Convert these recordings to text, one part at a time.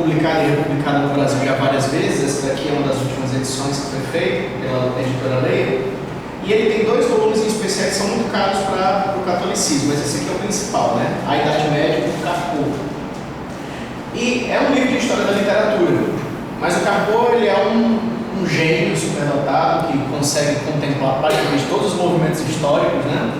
publicada e republicada no Brasil já várias vezes. Essa daqui é uma das últimas edições que foi feita pela editora Leia. E ele tem 2 volumes em especiais que são muito caros para o catolicismo, mas esse aqui é o principal, né? A Idade Média por Carpo. E é um livro de história da literatura, mas o Carpo ele é um gênio superdotado que consegue contemplar praticamente todos os movimentos históricos, né?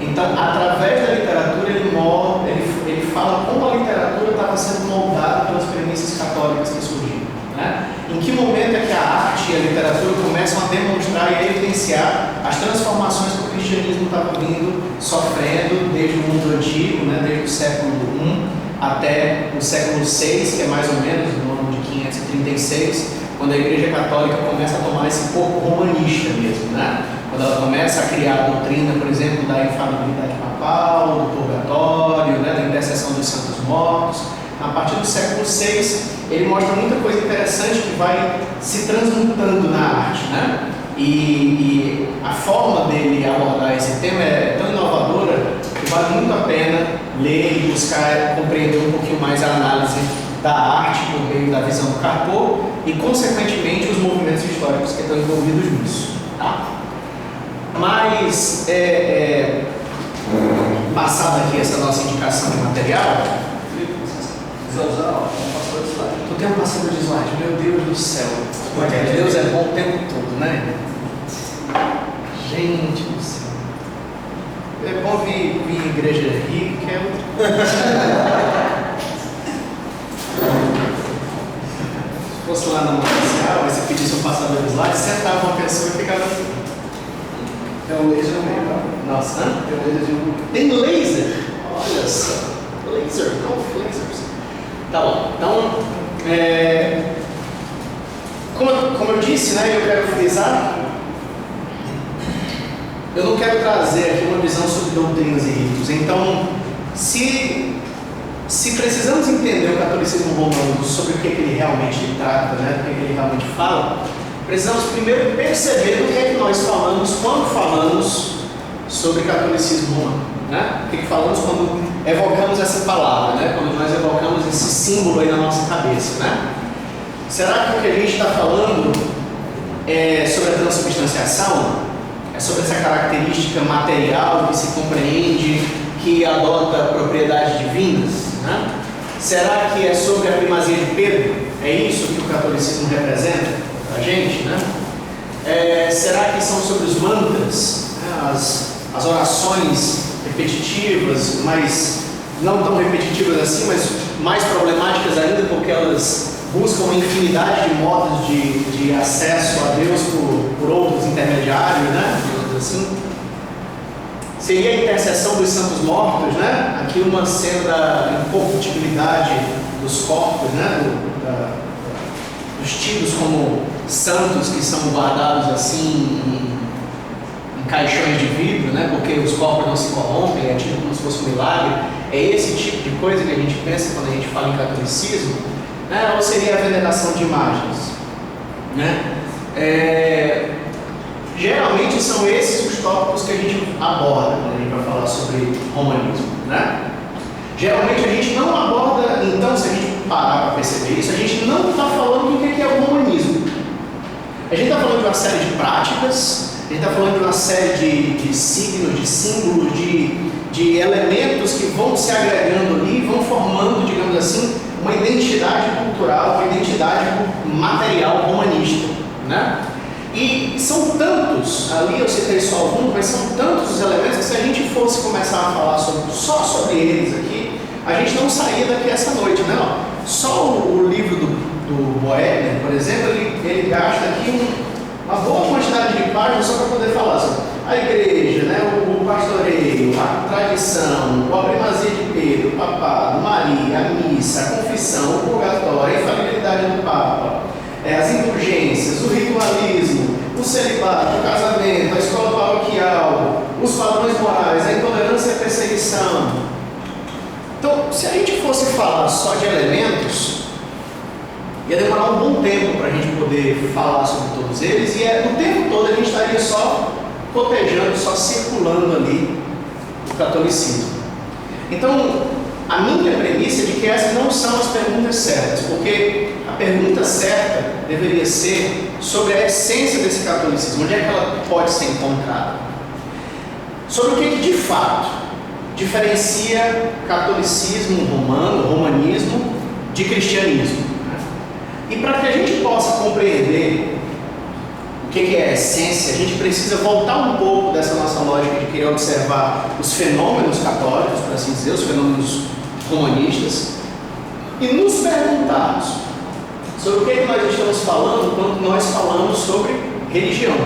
Então, através da literatura, ele fala como a literatura estava sendo moldada pelas premissas católicas que surgiram, né? Em que momento é que a arte e a literatura começam a demonstrar e a evidenciar as transformações que o cristianismo estava vindo sofrendo desde o mundo antigo, né? Desde o século I até o século VI, que é mais ou menos no ano de 536, quando a Igreja Católica começa a tomar esse corpo romanista mesmo, né? Quando ela começa a criar a doutrina, por exemplo, da infalibilidade papal, do purgatório, né? Da intercessão dos santos mortos. A partir do século VI, ele mostra muita coisa interessante que vai se transmutando na arte, né? E a forma dele abordar esse tema é tão inovadora que vale muito a pena ler e buscar compreender um pouquinho mais a análise da arte por meio da visão do Carpo e, consequentemente, os movimentos históricos que estão envolvidos nisso. Tá? Mas, passada aqui essa nossa indicação de material, tu tem um passador de slide, meu Deus do céu, Deus é bom o tempo todo, né? Gente do céu, é bom vir em igreja rica, que é outra. Se fosse lá na oficial, aí você pedisse um passador de slide, sentava uma pessoa e ficava assim. Tem um laser no meio, tá? Nossa, né? Tem um laserzinho no meio. Tem laser? Olha só. Laser, não lasers. Tá bom. Então, como eu disse, né, eu quero frisar, eu não quero trazer aqui uma visão sobre doutrinas e ritos. Então, se precisamos entender o catolicismo romano sobre o que ele realmente trata, né, o que ele realmente fala, precisamos primeiro perceber do que é que nós falamos quando falamos sobre catolicismo romano, né? O que falamos quando evocamos essa palavra, né? Quando nós evocamos esse símbolo aí na nossa cabeça, né? Será que o que a gente está falando é sobre a transubstanciação? É sobre essa característica material que se compreende, que adota propriedades divinas, né? Será que é sobre a primazia de Pedro? É isso que o catolicismo representa para a gente, né? Será que são sobre os mantras, né? As orações repetitivas, mas não tão repetitivas assim, mas mais problemáticas ainda, porque elas buscam uma infinidade de modos de acesso a Deus por outros intermediários, né? Assim. Seria a intercessão dos santos mortos, né? Aqui uma cena da incorruptibilidade dos corpos, né? Dos tidos como santos que são guardados assim em caixões de vidro, né? Porque os corpos não se corrompem, é tido como se fosse um milagre. É esse tipo de coisa que a gente pensa quando a gente fala em catolicismo, né? Ou seria a veneração de imagens, né? Geralmente são esses os tópicos que a gente aborda quando a gente vai falar sobre romanismo, né? Geralmente a gente não aborda, então, se a gente parar para perceber isso, a gente não está falando do que é o romanismo. A gente está falando de uma série de práticas, a gente está falando de uma série de signos, de símbolos, de elementos que vão se agregando ali, vão formando, digamos assim, uma identidade cultural, uma identidade material romanista, né? E são tantos, ali eu citei só alguns, mas são tantos os elementos que se a gente fosse começar a falar só sobre eles aqui, a gente não saía daqui essa noite, né? Ó, só o livro do Boehner, por exemplo, ele gasta aqui uma boa quantidade de páginas só para poder falar sobre a igreja, né? O pastoreio, a tradição, a primazia de Pedro, o papado, Maria, a missa, a confissão, o purgatório, a infalibilidade do Papa, as indulgências, o ritualismo, o celibato, o casamento, a escola paroquial, os padrões morais, a intolerância e a perseguição. Então, se a gente fosse falar só de elementos, ia demorar um bom tempo para a gente poder falar sobre todos eles, e no tempo todo a gente estaria só cotejando, só circulando ali o catolicismo. Então, a minha premissa é de que essas não são as perguntas certas, porque a pergunta certa deveria ser sobre a essência desse catolicismo, onde é que ela pode ser encontrada. Sobre o que de fato diferencia catolicismo romano, romanismo, de cristianismo. E para que a gente possa compreender o que é a essência, a gente precisa voltar um pouco dessa nossa lógica de querer observar os fenômenos católicos, por assim dizer, os fenômenos romanistas, e nos perguntarmos sobre o que nós estamos falando quando nós falamos sobre religião.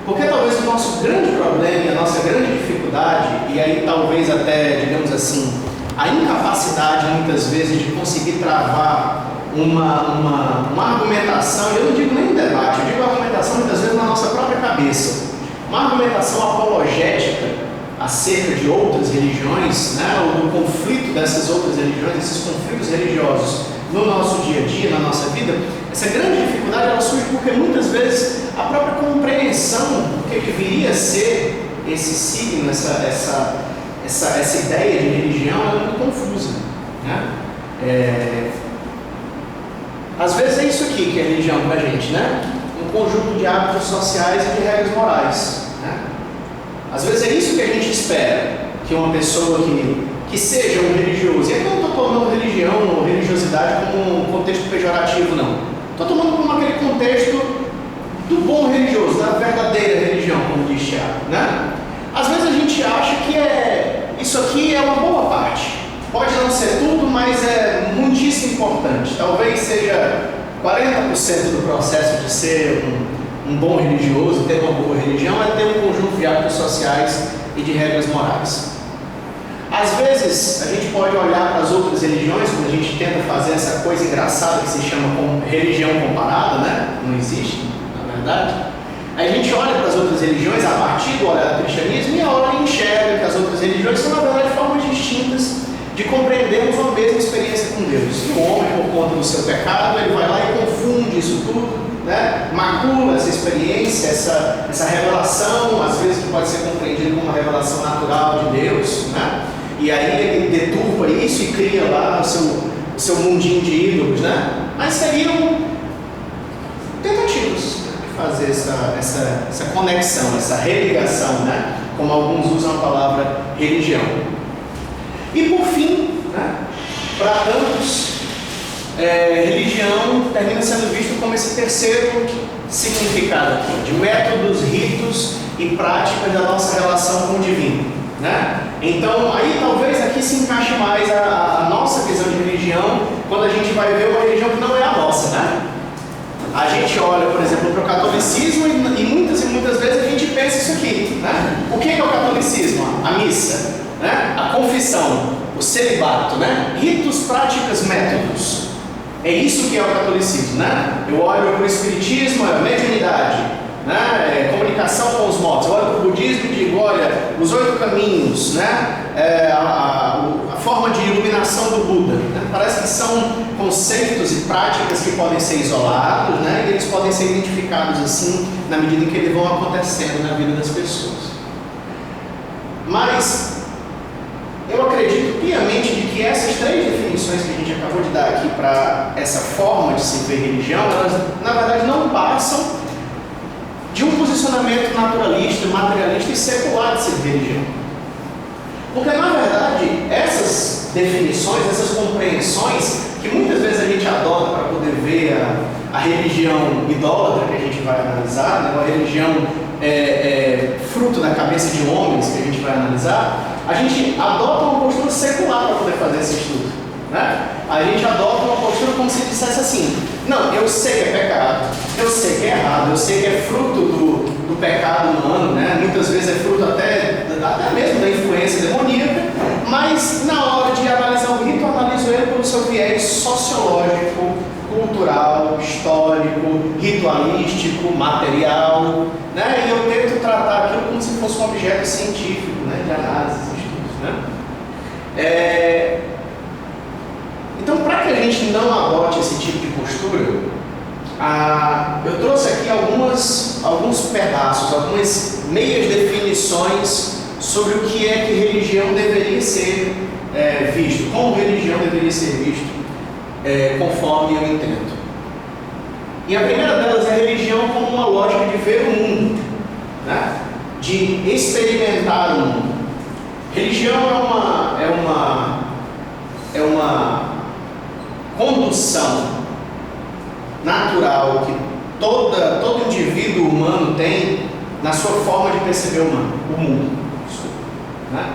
Porque talvez o nosso grande problema e a nossa grande dificuldade, e aí talvez até, digamos assim, a incapacidade muitas vezes de conseguir travar uma argumentação, eu não digo nem um debate, eu digo argumentação muitas vezes na nossa própria cabeça, uma argumentação apologética acerca de outras religiões, né, ou do conflito dessas outras religiões, esses conflitos religiosos no nosso dia a dia, na nossa vida. Essa grande dificuldade ela surge porque muitas vezes a própria compreensão do que deveria ser esse signo, essa ideia de religião é muito confusa, né? Às vezes é isso aqui que é religião para a gente, né? Um conjunto de hábitos sociais e de regras morais, né? Às vezes é isso que a gente espera que uma pessoa que seja um religioso, e aqui eu não estou tomando religião ou religiosidade como um contexto pejorativo, não. Estou tomando como aquele contexto do bom religioso, da verdadeira religião, como diz Tiago, né? Às vezes a gente acha que isso aqui é uma boa parte. Pode não ser tudo, mas é muitíssimo importante. Talvez seja 40% do processo de ser um bom religioso, ter uma boa religião, é ter um conjunto de hábitos sociais e de regras morais. Às vezes, a gente pode olhar para as outras religiões, quando a gente tenta fazer essa coisa engraçada que se chama religião comparada, né? Não existe, na verdade. A gente olha para as outras religiões a partir do olhar do cristianismo e olha e enxerga que as outras religiões são, na verdade, formas distintas de compreendermos uma mesma experiência com Deus. E o homem, por conta do seu pecado, ele vai lá e confunde isso tudo, né? Macula essa experiência, essa revelação, às vezes que pode ser compreendida como uma revelação natural de Deus, né? E aí ele deturpa isso e cria lá o seu mundinho de ídolos, né? Mas seriam tentativas de fazer essa conexão, essa religação, né? Como alguns usam a palavra religião. E por fim, né, para tantos, religião termina sendo visto como esse terceiro significado aqui, de métodos, ritos e práticas da nossa relação com o divino, né? Então, aí talvez aqui se encaixe mais a nossa visão de religião, quando a gente vai ver uma religião que não é a nossa, né? A gente olha, por exemplo, para o catolicismo e muitas vezes a gente pensa isso aqui, né? O que é o catolicismo? A missa, né? A confissão, o celibato, né? Ritos, práticas, métodos. É isso que é o catolicismo, né? Eu olho para o espiritismo, a mediunidade, né? Comunicação com os mortos. Eu olho para o budismo e digo, olha, os 8 caminhos, né? A forma de iluminação do Buda, né? Parece que são conceitos e práticas que podem ser isolados, né? E eles podem ser identificados assim na medida em que eles vão acontecendo na vida das pessoas. Mas eu acredito piamente de que essas 3 definições que a gente acabou de dar aqui para essa forma de se ver religião, elas na verdade não passam de um posicionamento naturalista, materialista e secular de se ver religião. Porque na verdade essas definições, essas compreensões que muitas vezes a gente adota para poder ver a religião idólatra que a gente vai analisar, né? A religião fruto da cabeça de homens que a gente vai analisar, a gente adota uma postura secular para poder fazer esse estudo, né? A gente adota uma postura como se dissesse assim, não, eu sei que é pecado, eu sei que é errado, eu sei que é fruto do pecado humano, né? Muitas vezes é fruto até mesmo da influência demoníaca, mas na hora de analisar o rito, eu analiso ele pelo seu viés sociológico, cultural, histórico, ritualístico, material, né? E eu tento tratar aquilo como se fosse um objeto científico, né? De análise, estudos, né? Então, para que a gente não adote esse tipo de postura, eu trouxe aqui alguns pedaços, algumas meias definições sobre o que é que religião deveria ser visto, como religião deveria ser visto, conforme eu entendo. E a primeira delas é a religião como uma lógica de ver o mundo, né? De experimentar o mundo. Religião é uma condução natural que todo indivíduo humano tem na sua forma de perceber o mundo. Né?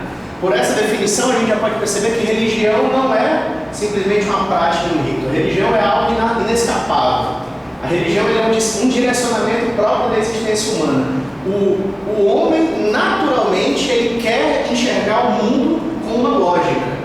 Por essa definição, a gente já pode perceber que religião não é simplesmente uma prática e um rito. A religião é algo inescapável. A religião é um direcionamento próprio da existência humana. O homem, naturalmente, ele quer enxergar o mundo com uma lógica.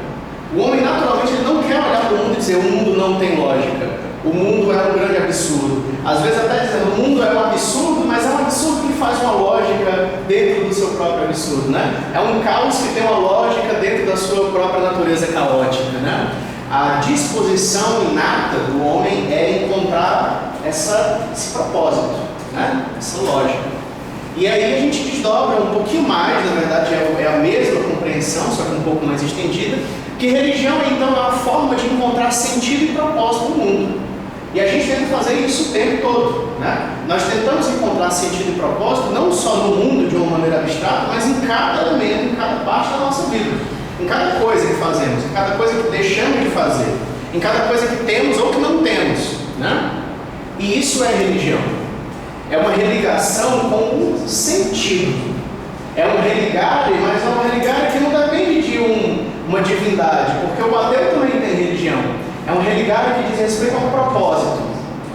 O homem, naturalmente, ele não quer olhar para o mundo e dizer o mundo não tem lógica. O mundo é um grande absurdo. Às vezes até dizendo o mundo é um absurdo, mas é um absurdo que faz uma lógica dentro do seu próprio absurdo, né? É um caos que tem uma lógica dentro da sua própria natureza caótica, né? A disposição inata do homem é encontrar esse propósito, né? Essa lógica. E aí a gente desdobra um pouquinho mais, na verdade é a mesma compreensão, só que um pouco mais estendida, que religião então é uma forma de encontrar sentido e propósito no mundo. E a gente tenta fazer isso o tempo todo, né? Nós tentamos encontrar sentido e propósito não só no mundo de uma maneira abstrata, mas em cada elemento, em cada parte da nossa vida, em cada coisa que fazemos, em cada coisa que deixamos de fazer, em cada coisa que temos ou que não temos, né? E isso é religião. É uma religação com um sentido. É um religare, mas é uma religare que não depende de uma divindade, porque o ateu também tem religião. É um religare que diz respeito a um propósito,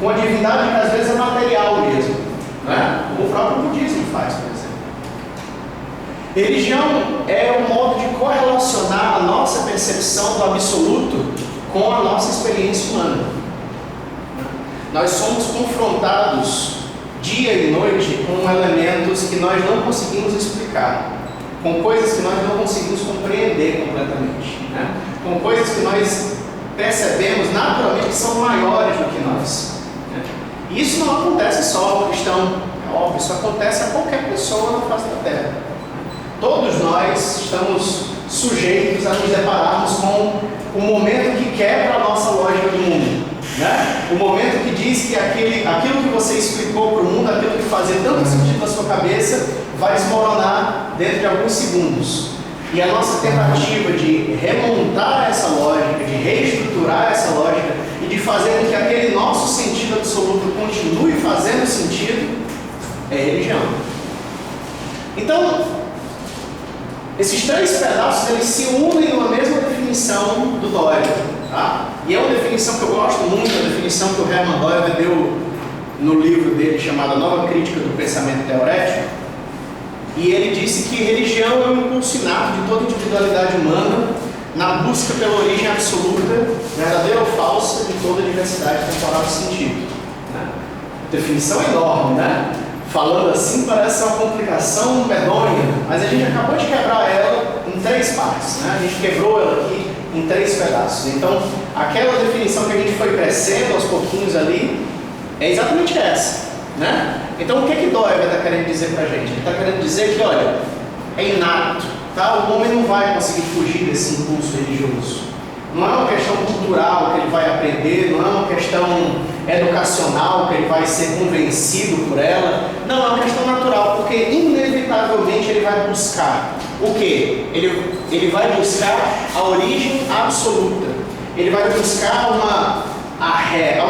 com a divindade que às vezes é material mesmo, né? Como o próprio budismo faz, por exemplo. Religião é um modo de correlacionar a nossa percepção do absoluto com a nossa experiência humana. Nós somos confrontados dia e noite com elementos que nós não conseguimos explicar, com coisas que nós não conseguimos compreender completamente, né? Com coisas que nós percebemos naturalmente que são maiores do que nós, né? E isso não acontece só ao cristão, é óbvio, isso acontece a qualquer pessoa na face da terra. Todos nós estamos sujeitos a nos depararmos com o momento que quebra a nossa lógica do mundo, né? O momento que diz que aquilo que você explicou para o mundo, aquilo que fazia tanto sentido na sua cabeça, vai desmoronar dentro de alguns segundos. E a nossa tentativa de remontar essa lógica, de reestruturar essa lógica e de fazer com que aquele nosso sentido absoluto continue fazendo sentido é religião. Então, esses três pedaços eles se unem numa mesma definição do Doyle, tá? E é uma definição que eu gosto muito, a definição que o Hermann Doyle deu no livro dele chamado Nova Crítica do Pensamento Teorético. E ele disse que religião é um impulso inato de toda individualidade humana na busca pela origem absoluta, verdadeira ou falsa, de toda a diversidade temporal de sentido. Né? Definição enorme, né? Falando assim parece uma complicação medonha, mas a gente acabou de quebrar ela em três partes, né? A gente quebrou ela aqui em três pedaços. Então, aquela definição que a gente foi crescendo aos pouquinhos ali é exatamente essa, né? Então, o que Doyle está querendo dizer para a gente? Ele está querendo dizer que, olha, é inato, tá? O homem não vai conseguir fugir desse impulso religioso. Não é uma questão cultural que ele vai aprender, não é uma questão educacional que ele vai ser convencido por ela. Não, é uma questão natural, porque inevitavelmente ele vai buscar o quê? Ele vai buscar a origem absoluta. Ele vai buscar a ré.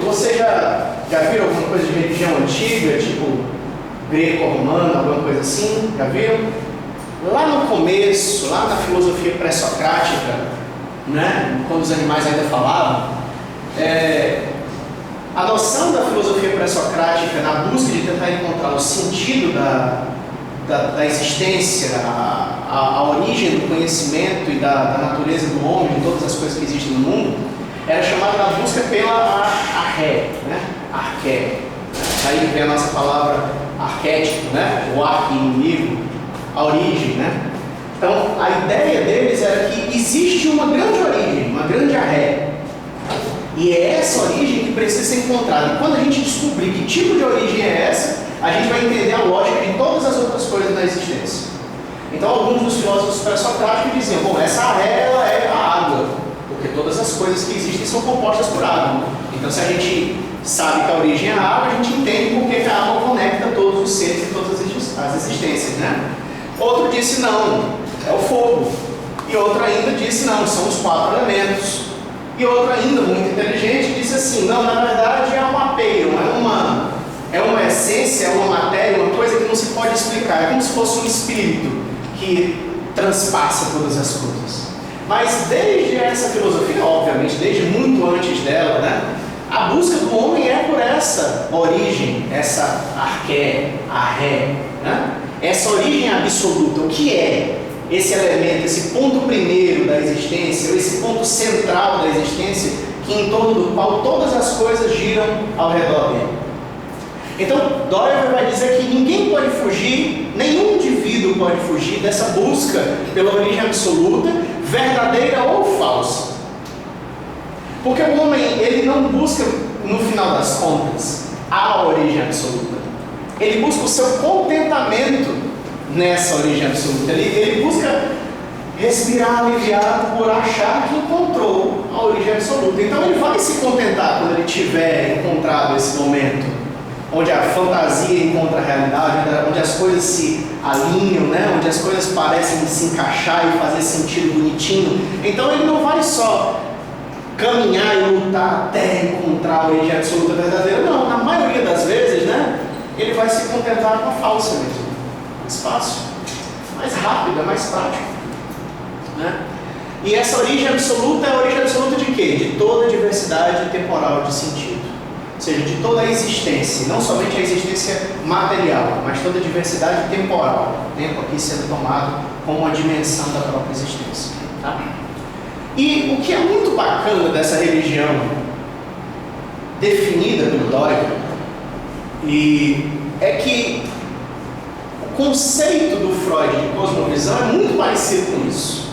Você já viram alguma coisa de religião antiga, tipo greco-romana, alguma coisa assim? Já viram? Lá no começo, lá na filosofia pré-socrática, né, quando os animais ainda falavam, a noção da filosofia pré-socrática na busca de tentar encontrar o sentido da existência, a origem do conhecimento e da natureza do homem, de todas as coisas que existem no mundo, era chamada da busca pela arché, né? Arché. Aí vem a nossa palavra arquétipo, né? O arqui-inimigo, a origem, né? Então, a ideia deles era que existe uma grande origem, uma grande arré. E é essa origem que precisa ser encontrada. E quando a gente descobrir que tipo de origem é essa, a gente vai entender a lógica de todas as outras coisas da existência. Então alguns dos filósofos pré-socráticos diziam, bom, essa aré, ela é a água, porque todas as coisas que existem são compostas por água. Então se a gente sabe que a origem é a água, a gente entende por que a água conecta todos os seres e todas as existências, né? Outro disse não, é o fogo. E outro ainda disse não, são os 4 elementos. E outro ainda, muito inteligente, disse assim, não, na verdade é um apeio, é uma essência, é uma matéria, uma coisa que não se pode explicar, é como se fosse um espírito que transpassa todas as coisas. Mas desde essa filosofia, obviamente, desde muito antes dela, né, a busca do homem é por essa origem, essa arqué, arré, né? Essa origem absoluta. O que é esse elemento, esse ponto primeiro da existência, esse ponto central da existência, que em torno do qual todas as coisas giram ao redor dele? Então, Doyle vai dizer que ninguém pode fugir, nenhum indivíduo pode fugir dessa busca pela origem absoluta, verdadeira ou falsa. Porque o homem, ele não busca, no final das contas, a origem absoluta. Ele busca o seu contentamento nessa origem absoluta. Ele busca respirar aliviado por achar que encontrou a origem absoluta. Então ele vai se contentar quando ele tiver encontrado esse momento, onde a fantasia encontra a realidade, onde as coisas se alinham, né? Onde as coisas parecem se encaixar e fazer sentido bonitinho. Então ele não vai só caminhar e lutar até encontrar a origem absoluta verdadeira. Não, na maioria das vezes, né, ele vai se contentar com a falsa mesmo. Mais fácil, mais rápida, mais prática, né? E essa origem absoluta é a origem absoluta de quê? De toda a diversidade temporal de sentido. Ou seja, de toda a existência, não somente a existência material, mas toda a diversidade temporal. O tempo aqui sendo tomado como uma dimensão da própria existência, tá? E o que é muito bacana dessa religião definida pelo Doyle é que o conceito do Freud de cosmovisão é muito parecido com isso.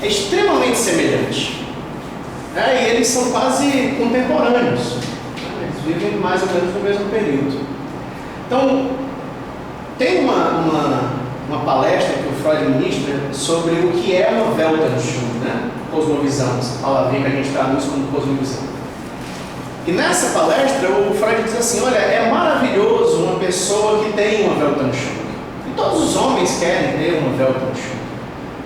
É extremamente semelhante. E eles são quase contemporâneos. Eles vivem mais ou menos no mesmo período. Então, tem uma palestra que o Freud ministra sobre o que é uma Weltanschauung, né? Cosmovisão, essa palavrinha que a gente traduz como cosmovisão. E nessa palestra o Freud diz assim, olha, é maravilhoso uma pessoa que tem uma Weltanschauung. E todos os homens querem ter uma Weltanschauung.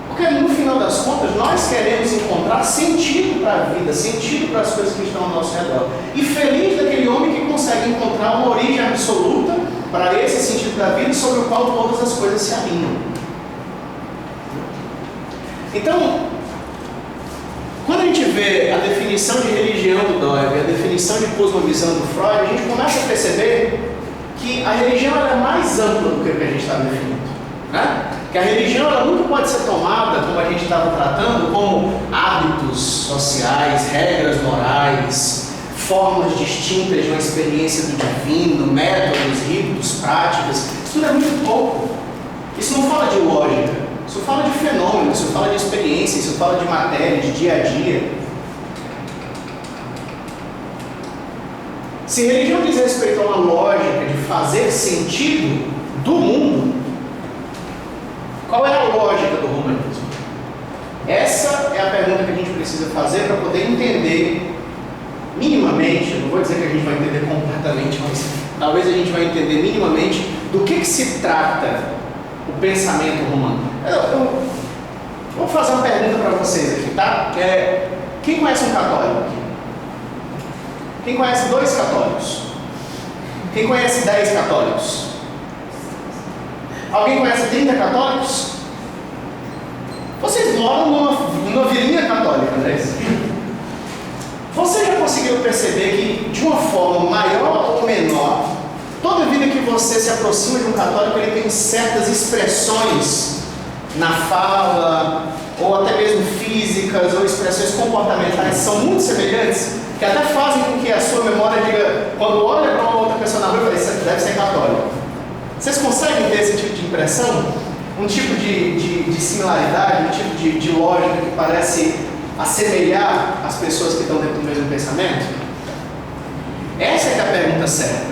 Porque no final das contas nós queremos encontrar sentido para a vida, sentido para as coisas que estão ao nosso redor. E feliz daquele homem que consegue encontrar uma origem absoluta para esse sentido da vida sobre o qual todas as coisas se alinham. Então, quando a gente vê a definição de religião do Doyle, a definição de cosmovisão do Freud, a gente começa a perceber que a religião ela é mais ampla do que o que a gente está definindo, né? Que a religião ela nunca pode ser tomada, como a gente estava tratando, como hábitos sociais, regras morais, formas distintas de uma experiência do divino, métodos, ritos, práticas. Isso tudo é muito pouco. Isso não fala de lógica, isso fala de fenômeno, isso fala de experiência, isso fala de matéria, de dia a dia. Se religião diz respeito a uma lógica de fazer sentido do mundo, qual é a lógica do romanismo? Essa é a pergunta que a gente precisa fazer para poder entender minimamente, eu não vou dizer que a gente vai entender completamente, mas talvez a gente vai entender minimamente do que se trata o pensamento romano. Eu vou fazer uma pergunta para vocês aqui, tá? Quem conhece um católico aqui? Quem conhece 2 católicos? Quem conhece 10 católicos? Alguém conhece 30 católicos? Vocês moram numa vilinha católica, não é isso? Você já conseguiu perceber que, de uma forma maior ou menor, toda vida que você se aproxima de um católico, ele tem certas expressões na fala, ou até mesmo físicas, ou expressões comportamentais, são muito semelhantes, que até fazem com que a sua memória diga, quando olha para uma outra pessoa na rua, você deve ser católico. Vocês conseguem ter esse tipo de impressão? Um tipo de similaridade, um tipo de lógica que parece assemelhar as pessoas que estão dentro do mesmo pensamento? Essa é a pergunta certa.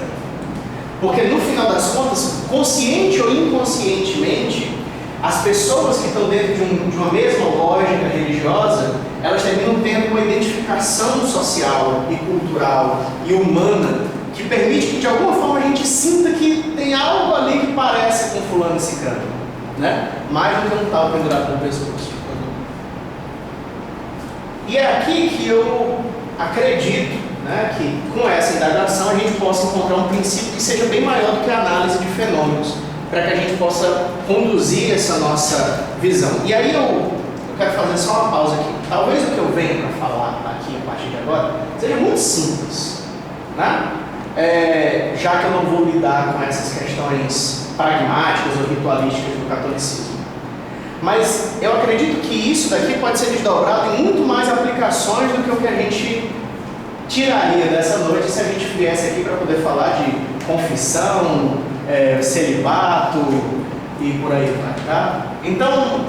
Porque no final das contas, consciente ou inconscientemente, as pessoas que estão dentro de uma mesma lógica religiosa, elas terminam tendo uma identificação social e cultural e humana que permite que de alguma forma a gente sinta que tem algo ali que parece com fulano e ciclano, né? Mais do que um tal pendurado no pescoço. E é aqui que eu acredito, né, que com essa indagação a gente possa encontrar um princípio que seja bem maior do que a análise de fenômenos, para que a gente possa conduzir essa nossa visão. E aí eu quero fazer só uma pausa aqui. Talvez o que eu venho para falar aqui a partir de agora seja muito simples, né? Já que eu não vou lidar com essas questões pragmáticas ou ritualísticas do catolicismo. Mas eu acredito que isso daqui pode ser desdobrado em muito mais aplicações do que o que a gente tiraria dessa noite se a gente viesse aqui para poder falar de confissão, celibato e por aí vai, tá? Então,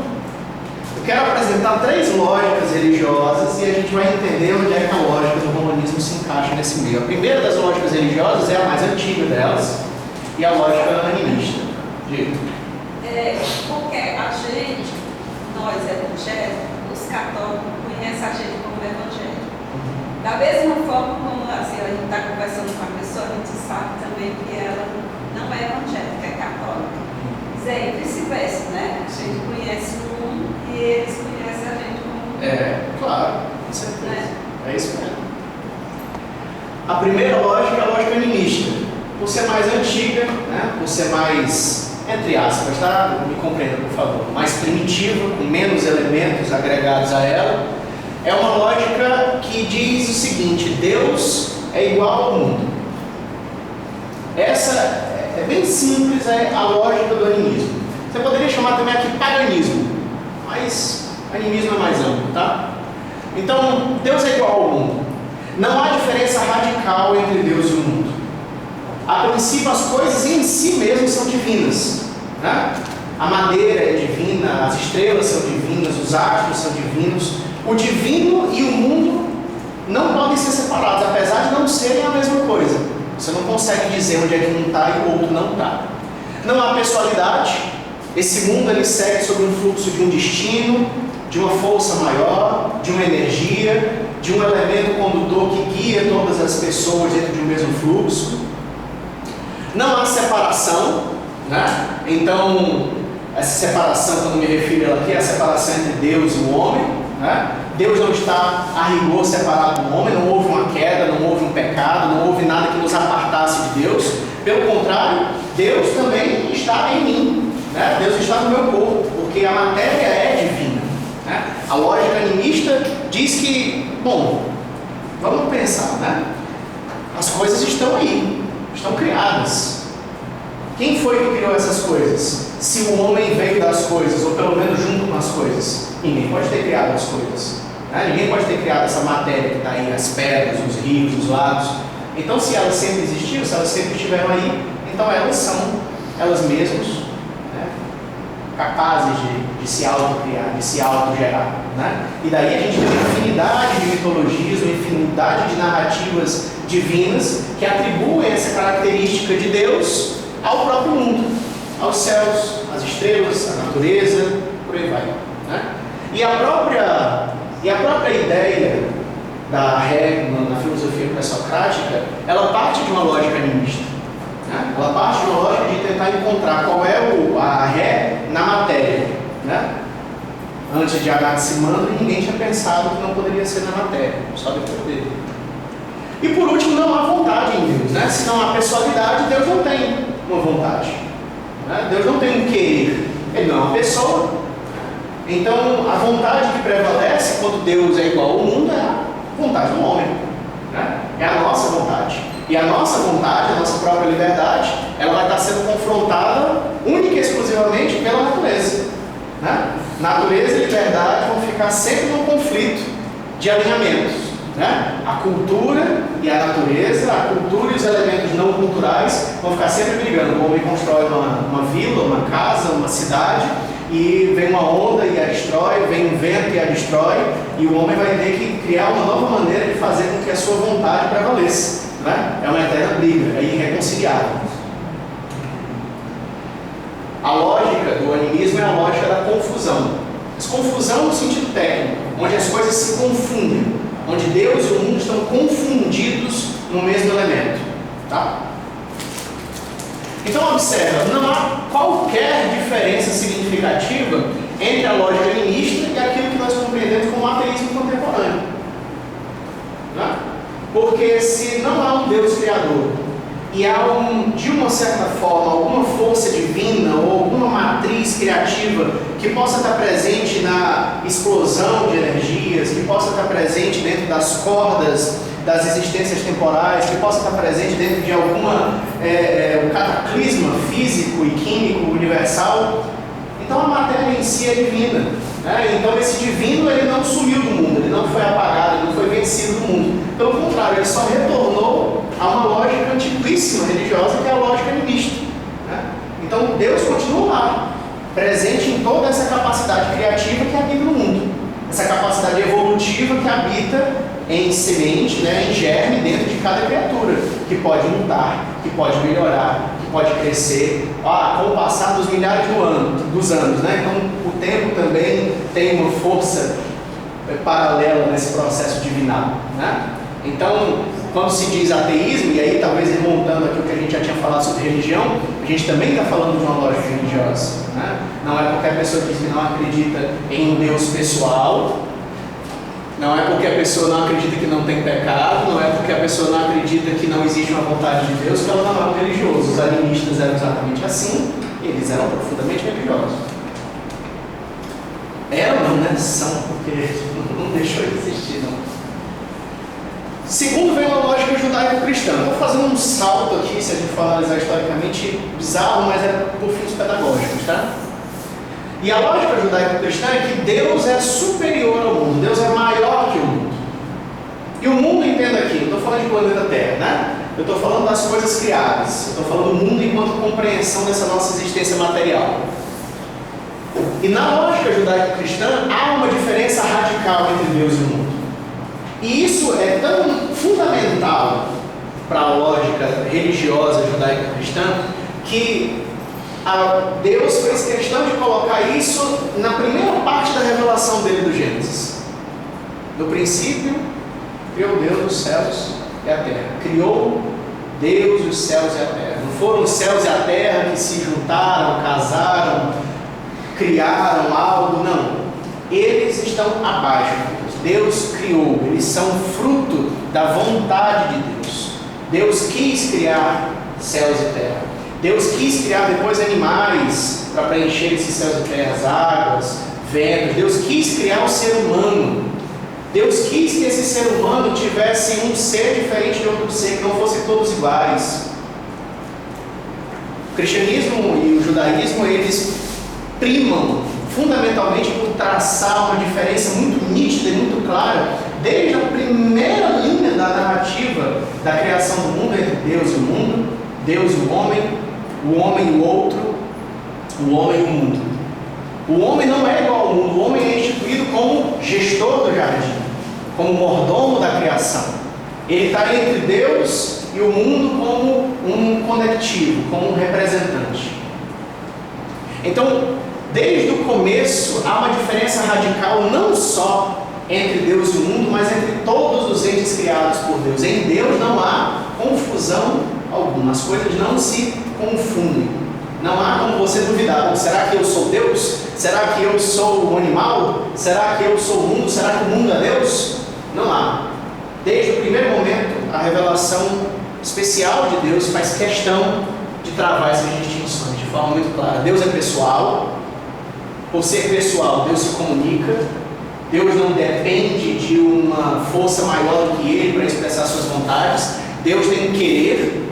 eu quero apresentar 3 lógicas religiosas e a gente vai entender onde é que a lógica do romanismo se encaixa nesse meio. A primeira das lógicas religiosas é a mais antiga delas e a lógica animista. Diga. Porque a gente, nós evangélicos, os católicos, conhecem a gente como evangélico. Da mesma forma como assim, a gente está conversando com a pessoa, a gente sabe também que ela não é evangélica, é católica. E vice-versa, né? A gente conhece um e eles conhecem a gente como Claro, com certeza. É isso mesmo. A primeira lógica é a lógica animista. Por ser mais antiga, né? Por ser mais, entre aspas, tá? Me compreenda, por favor, mais primitiva, com menos elementos agregados a ela, é uma lógica que diz o seguinte: Deus é igual ao mundo. Essa é bem simples, é a lógica do animismo. Você poderia chamar também aqui paganismo, mas animismo é mais amplo, tá? Então, Deus é igual ao mundo. Não há diferença radical entre Deus e o mundo. A princípio, as coisas em si mesmas são divinas, né? A madeira é divina, as estrelas são divinas, os astros são divinos. O divino e o mundo não podem ser separados, apesar de não serem a mesma coisa. Você não consegue dizer onde é que um está e o outro não está. Não há pessoalidade. Esse mundo ele segue sob um fluxo de um destino, de uma força maior, de uma energia, de um elemento condutor que guia todas as pessoas dentro de um mesmo fluxo. Não há separação, né? Então, essa separação, quando me refiro ela aqui, é a separação entre Deus e o homem, né? Deus não está a rigor separado do homem, não houve uma queda, não houve um pecado, não houve nada que nos apartasse de Deus. Pelo contrário, Deus também está em mim, né? Deus está no meu corpo, porque a matéria é divina, né? A lógica animista diz que, bom, vamos pensar, né? As coisas estão aí, estão criadas. Quem foi que criou essas coisas? Se o homem veio das coisas, ou pelo menos junto com as coisas, ninguém pode ter criado as coisas, né? Ninguém pode ter criado essa matéria que está aí, as pedras, os rios, os lagos. Então, se elas sempre existiram, se elas sempre estiveram aí, então elas são, elas mesmas, né, capazes de se autocriar, de se autogerar, né? E daí a gente tem uma infinidade de mitologias, uma infinidade de narrativas divinas que atribuem essa característica de Deus ao próprio mundo, aos céus, às estrelas, à natureza, por aí vai, né? E a própria ideia da ré na filosofia pré-socrática, ela parte de uma lógica animista, né? Ela parte de uma lógica de tentar encontrar qual é a ré na matéria, né? Antes de Anaximandro, ninguém tinha pensado que não poderia ser na matéria, só depois dele. E por último, não há vontade em Deus, né? Se não há pessoalidade, Deus não tem uma vontade, né? Deus não tem um querer, ele não é uma pessoa. Então, a vontade que prevalece quando Deus é igual ao mundo é a vontade do homem, né? É a nossa vontade. E a nossa vontade, a nossa própria liberdade, ela vai estar sendo confrontada única e exclusivamente pela natureza, né? Natureza e liberdade vão ficar sempre num conflito de alinhamentos, né? A cultura e a natureza, a cultura e os elementos não culturais vão ficar sempre brigando. O homem constrói uma vila, uma casa, uma cidade, e vem uma onda e a destrói, vem um vento e a destrói, e o homem vai ter que criar uma nova maneira de fazer com que a sua vontade prevaleça, né? É uma eterna briga, é irreconciliável. A lógica do animismo é a lógica da confusão. Mas confusão no sentido técnico, onde as coisas se confundem, onde Deus e o mundo estão confundidos no mesmo elemento. Tá? Então observa, não há qualquer diferença significativa entre a lógica animista e aquilo que nós compreendemos como ateísmo contemporâneo. Né? Porque se não há um Deus criador e há de uma certa forma alguma força divina ou alguma matriz criativa que possa estar presente na explosão de energias, que possa estar presente dentro das cordas das existências temporais, que possa estar presente dentro de alguma um cataclisma físico e químico universal, então a matéria em si é divina. Né? Então esse divino ele não sumiu do mundo, ele não foi apagado, ele não foi vencido do mundo. Pelo contrário, ele só retornou a uma lógica antiquíssima religiosa, que é a lógica animista. Né? Então Deus continua lá, presente em toda essa capacidade criativa que habita no mundo, essa capacidade evolutiva que habita em semente, né, em germe dentro de cada criatura, que pode mudar, que pode melhorar, que pode crescer, com o passar dos milhares dos anos. Né? Então o tempo também tem uma força paralela nesse processo divinal. Né? Então, quando se diz ateísmo, e aí talvez remontando aqui o que a gente já tinha falado sobre religião, a gente também está falando de uma lógica religiosa. Né? Não é porque a pessoa diz que não acredita em um Deus pessoal, não é porque a pessoa não acredita que não tem pecado, não é porque a pessoa não acredita que não existe uma vontade de Deus, que ela não é um religioso. Os animistas eram exatamente assim, eles eram profundamente religiosos. Eram não, né? São, porque não deixou de existir, não. Segundo, vem uma lógica judaico-cristã. Estou fazendo um salto aqui, se a gente for analisar historicamente, bizarro, mas é por fins pedagógicos, tá? E a lógica judaico-cristã é que Deus é superior ao mundo, Deus é maior que o mundo. E o mundo, entenda aqui, eu estou falando de planeta Terra, né? Eu estou falando das coisas criadas, eu estou falando do mundo enquanto compreensão dessa nossa existência material. E na lógica judaico-cristã há uma diferença radical entre Deus e o mundo. E isso é tão fundamental para a lógica religiosa judaico-cristã que Deus fez questão de colocar isso na primeira parte da revelação dele do Gênesis. No princípio, criou Deus os céus e a terra. Criou Deus os céus e a terra. Não foram os céus e a terra que se juntaram, casaram, criaram algo, não. Eles estão abaixo de Deus. Deus criou, eles são fruto da vontade de Deus. Deus quis criar céus e terra. Deus quis criar depois animais para preencher esses céus e terras, águas, ventos. Deus quis criar o ser humano. Deus quis que esse ser humano tivesse um ser diferente de outro ser, que não fossem todos iguais. O cristianismo e o judaísmo, eles primam fundamentalmente por traçar uma diferença muito nítida e muito clara, desde a primeira linha da narrativa da criação do mundo, entre Deus e o mundo, Deus e o homem e o outro, o homem e o mundo. O homem não é igual ao mundo, o homem é instituído como gestor do jardim, como mordomo da criação. Ele está entre Deus e o mundo como um conectivo, como um representante. Então, desde o começo, há uma diferença radical não só entre Deus e o mundo, mas entre todos os entes criados por Deus. Em Deus não há confusão alguma, as coisas não se confundem. Não há como você duvidar, será que eu sou Deus? Será que eu sou o animal? Será que eu sou o mundo? Será que o mundo é Deus? Não há. Desde o primeiro momento, a revelação especial de Deus faz questão de travar essas distinções de forma muito clara. Deus é pessoal. Por ser pessoal, Deus se comunica. Deus não depende de uma força maior do que Ele para expressar suas vontades. Deus tem um querer,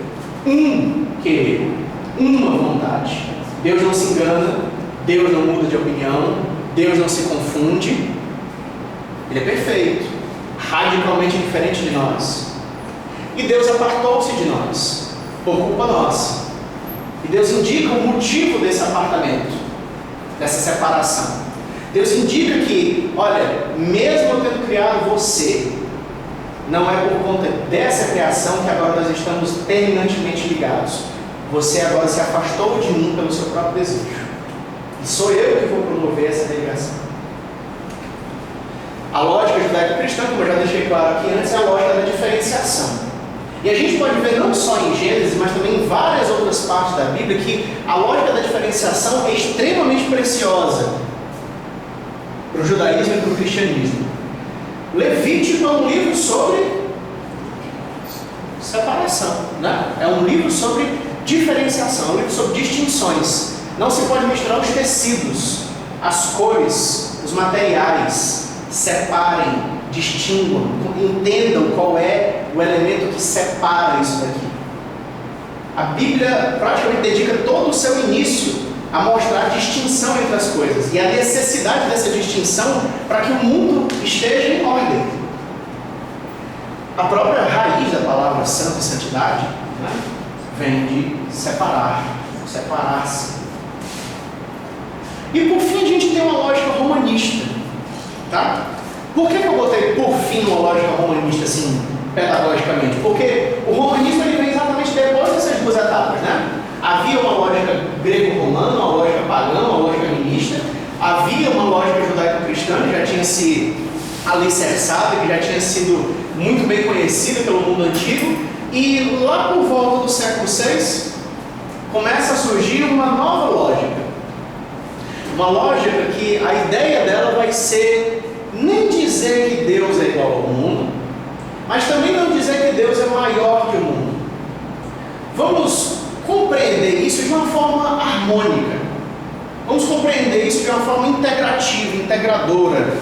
uma vontade. Deus não se engana, Deus não muda de opinião, Deus não se confunde. Ele é perfeito, radicalmente diferente de nós. E Deus apartou-se de nós, por culpa nossa. E Deus indica o motivo desse apartamento, dessa separação. Deus indica que, olha, mesmo eu tendo criado você, não é por conta dessa criação que agora nós estamos terminantemente ligados. Você agora se afastou de mim pelo seu próprio desejo. E sou eu que vou promover essa delegação. A lógica judaico-cristã, como eu já deixei claro aqui antes, é a lógica da diferenciação. E a gente pode ver não só em Gênesis, mas também em várias outras partes da Bíblia, que a lógica da diferenciação é extremamente preciosa para o judaísmo e para o cristianismo. Levítico é um livro sobre separação, né? É um livro sobre diferenciação, é um livro sobre distinções. Não se pode misturar os tecidos, as cores, os materiais. Separem, distinguam, entendam qual é o elemento que separa isso daqui. A Bíblia praticamente dedica todo o seu início a mostrar a distinção entre as coisas e a necessidade dessa distinção para que o mundo esteja em ordem. A própria raiz da palavra santo e santidade, né, vem de separar, separar-se. E por fim a gente tem uma lógica romanista. Tá? Por que eu botei por fim uma lógica romanista assim, pedagogicamente? Porque o romanismo ele vem exatamente depois dessas duas etapas, né? Havia uma lógica grego-romana, uma lógica pagã, uma lógica animista. Havia uma lógica judaico-cristã que já tinha se alicerçado, que já tinha sido muito bem conhecida pelo mundo antigo. E lá por volta do século VI, começa a surgir uma nova lógica. Uma lógica que a ideia dela vai ser nem dizer que Deus é igual ao mundo, mas também não dizer que Deus é maior que o mundo. Vamos compreender isso de uma forma harmônica. Vamos compreender isso de uma forma integrativa, integradora.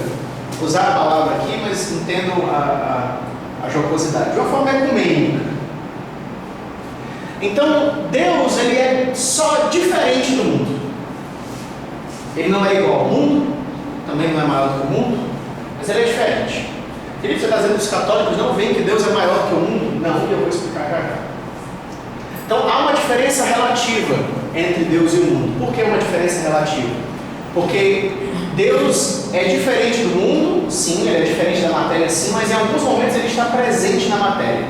Vou usar a palavra aqui, mas entendo a jocosidade. De uma forma ecumênica. Então, Deus ele é só diferente do mundo. Ele não é igual ao mundo, também não é maior do que o mundo, mas ele é diferente. Felipe, você está dizendo que os católicos não veem que Deus é maior que o mundo? Não, e eu vou explicar já já. Então há uma diferença relativa entre Deus e o mundo. Por que uma diferença relativa? Porque Deus é diferente do mundo, sim, ele é diferente da matéria, sim, mas em alguns momentos ele está presente na matéria.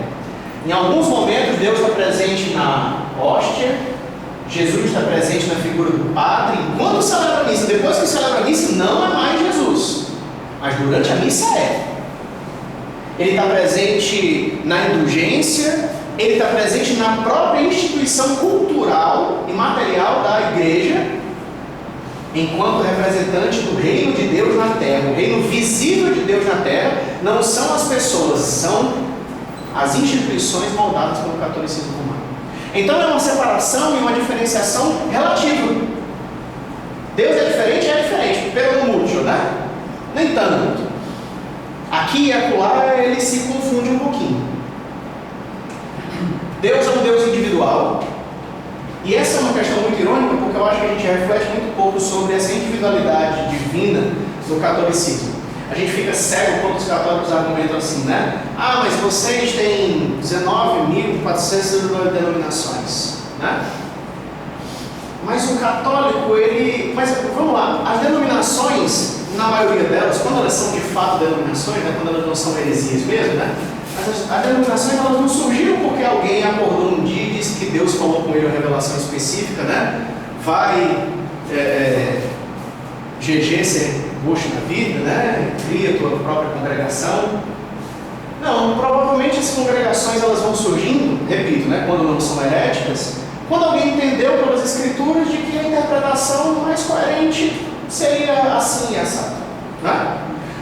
Em alguns momentos Deus está presente na hóstia, Jesus está presente na figura do Padre. Quando celebra a missa, depois que celebra a missa, não é mais Jesus, mas durante a missa é. Ele está presente na indulgência, ele está presente na própria instituição cultural e material da igreja, enquanto representante do reino de Deus na terra. O reino visível de Deus na terra não são as pessoas, são as instituições moldadas pelo catolicismo romano. Então é uma separação e uma diferenciação relativa. Deus é diferente, pelo múltiplo, né? Nem tanto. Aqui e acolá ele se confunde um pouquinho. Deus é um Deus individual. E essa é uma questão muito irônica, porque eu acho que a gente reflete muito pouco sobre essa individualidade divina do catolicismo. A gente fica cego quando os católicos argumentam assim, né? Ah, mas vocês têm 19.400 denominações, né? Mas o católico, mas vamos lá, as denominações, na maioria delas, quando elas são de fato denominações, né? Quando elas não são heresias mesmo, né? As denominações elas não surgiram porque alguém acordou um dia e disse que Deus falou com ele uma revelação específica, né? Vai GG ser roxo na vida, né? Cria a tua própria congregação. Não, provavelmente as congregações elas vão surgindo, repito, né? Quando não são heréticas, quando alguém entendeu pelas escrituras de que a interpretação mais coerente seria assim e assado, né?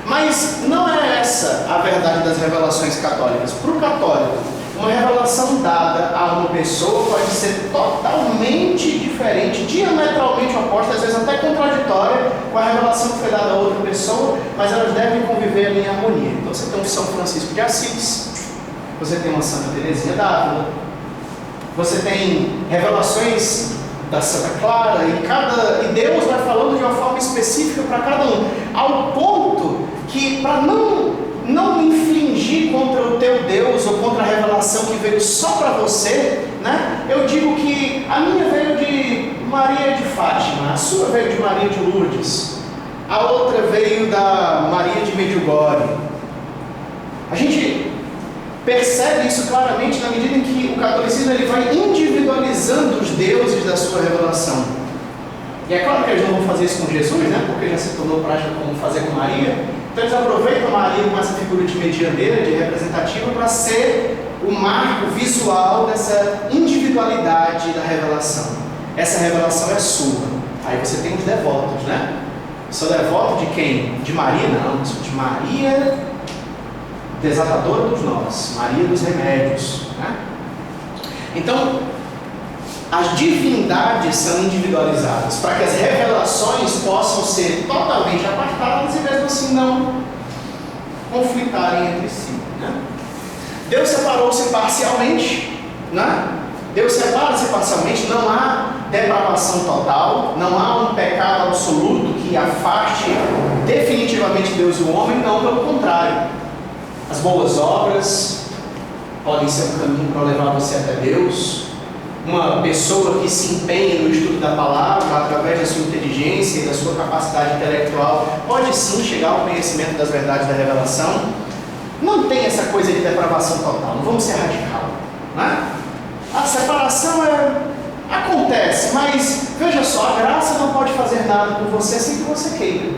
Mas não é essa a verdade das revelações católicas. Para o católico, uma revelação dada a uma pessoa pode ser totalmente diferente, diametralmente oposta, às vezes até contraditória com a revelação que foi dada a outra pessoa, mas elas devem conviver ali em harmonia. Então você tem um São Francisco de Assis, você tem uma Santa Teresinha d'Ávila, você tem revelações da Santa Clara, e Deus vai falando de uma forma específica para cada um, ao ponto que, para não infligir contra o teu Deus ou contra a revelação que veio só para você, né? Eu digo que a minha veio de Maria de Fátima, a sua veio de Maria de Lourdes, a outra veio da Maria de Medjugorje. A gente percebe isso claramente na medida em que o catolicismo ele vai individualizando os deuses da sua revelação. E é claro que eles não vão fazer isso com Jesus, né? Porque já se tornou prática como fazer com Maria. Então eles aproveitam Maria com essa figura de medianeira, de representativa, para ser o marco visual dessa individualidade da revelação. Essa revelação é sua. Aí você tem os devotos, né? Sou devoto de quem? De Maria? Não, sou de Maria, desatadora dos nós, Maria dos remédios, né? Então, as divindades são individualizadas para que as revelações possam ser totalmente apartadas e mesmo assim não conflitarem entre si, né? Deus separou-se parcialmente, né? Deus separa-se parcialmente, não há depravação total, não há um pecado absoluto que afaste definitivamente Deus e o homem, não, pelo contrário. As boas obras podem ser um caminho para levar você até Deus. Uma pessoa que se empenha no estudo da palavra, através da sua inteligência e da sua capacidade intelectual, pode sim chegar ao conhecimento das verdades da revelação. Não tem essa coisa de depravação total, não vamos ser radical, né? A separação acontece, mas veja só, a graça não pode fazer nada por você sem que você queira,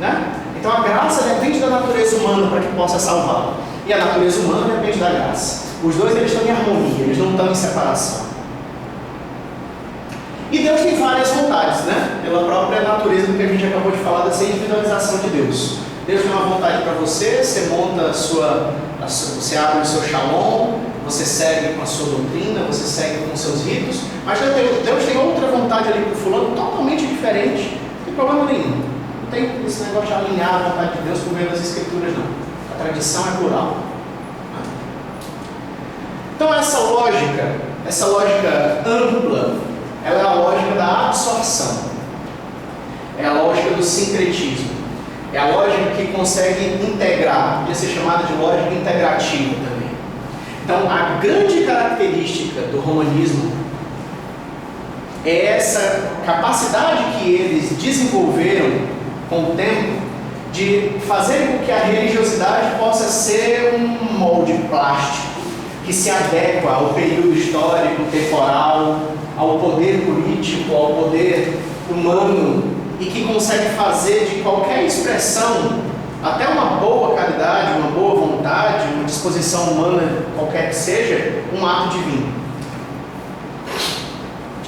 né? Então a graça depende da natureza humana para que possa salvá-lo, e a natureza humana depende da graça. Os dois eles estão em harmonia, eles não estão em separação. E Deus tem várias vontades, né? Pela própria natureza do que a gente acabou de falar, dessa individualização de Deus. Deus tem uma vontade para você, você monta você abre o seu shalom, você segue com a sua doutrina, você segue com os seus ritos, mas Deus tem outra vontade ali para o fulano totalmente diferente, não tem problema nenhum. Não tem esse negócio de alinhar a vontade de Deus por meio das Escrituras, não. A tradição é plural. Então essa lógica ampla, ela é a lógica da absorção, é a lógica do sincretismo, é a lógica que consegue integrar, podia ser chamada de lógica integrativa também. Então, a grande característica do romanismo é essa capacidade que eles desenvolveram com o tempo de fazer com que a religiosidade possa ser um molde plástico que se adequa ao período histórico, temporal, ao poder político, ao poder humano, e que consegue fazer de qualquer expressão, até uma boa caridade, uma boa vontade, uma disposição humana, qualquer que seja, um ato divino.